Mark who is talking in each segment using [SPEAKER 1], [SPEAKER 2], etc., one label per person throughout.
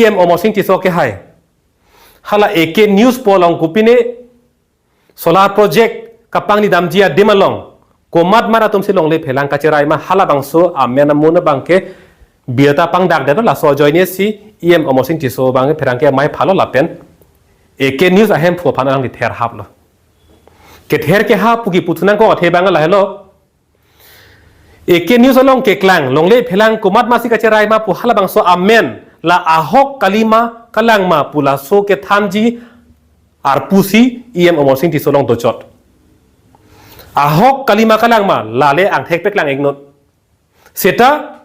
[SPEAKER 1] omosing ti so ke hai hala AK news polong kupine solar project kapang ni damjia demalong komat mara tum silong le phelang kacerai ma hala bangso amena mona bangke biata pang dak da la so joine si omosing ti so bang pherang ke mai phalo lapen AK news ahem phu phanang li ther hap lo ke ther ke ha pugi putunang ko the bang la hello AK news along ke klang long le phelang komat masi kacerai ma pu hala bangso amen la ahok kalima kalang ma pula so ke thamji ar pusi omosing ti solong dochot ahok kalima kalang ma lale ang thek pek lang ignot seta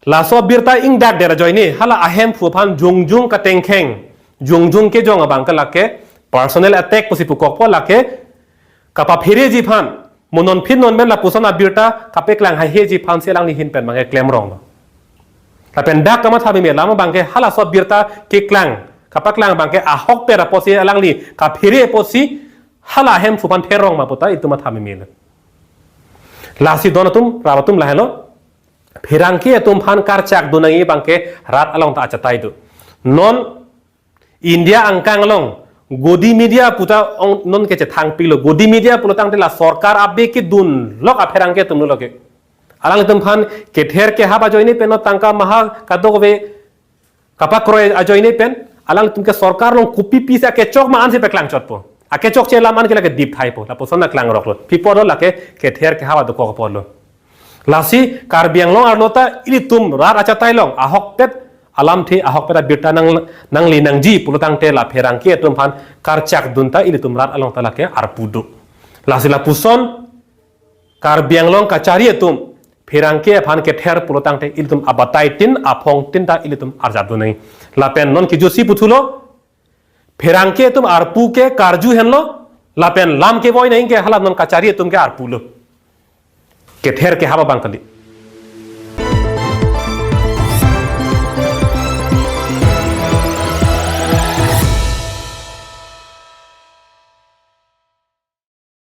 [SPEAKER 1] la so birta ing dak dera joini hala ahem fu phan jungjung ka tengkheng jungjung ke jong abang ka lake personal attack pusi pu kokpo lake kapa phire ji phan monon phin non men la pusona birta kapek lang ha he ji phan se lang ni hin pen mangai claim rong tapi dak kama thabi me lama bangke hala so birta ke klang kapak lang bangke ahok pera posi alang li ka phire posi hala hem fupan therong ma pota itu ma thami me lasi donatum rabatum lahelo phirangke tum phan kar chak dunai bangke rat along ta achatai du non India angkang long godi media puta non ke thang pilo godi media pulotang la sarkar abbe ke dun lok a phirangke tum loke alang tum phan ke ther ke haba joini peno tangka maha kadobe kapak kroy a joini pen alang tum ke sarkar long kupi pisa ke chok ma anse peklang chotpo ake chok che laman ke lake deep thai po la posona klang rok lo pipo lo lake ke ther ke hawa do ko polo lasi karbiang long arlota ili tum rar acha tai long ahok pet alam the ahok pera birta nang li nang ji pulutang te la pherang ke tum phan kar chak dunta ili tum rar along ta lake arpudu lasi la puson karbiang long kachari tum pherang ke phan ke ther pulutang te ili tum abatai tin aphong tin ta ili tum arjab du nei la pen non ki josi puthulo pherangke tum arpu ke karju henlo lapen lam ke boy nahi ke hala non kachari tum ke arpu lo ke ther ke haba bang kali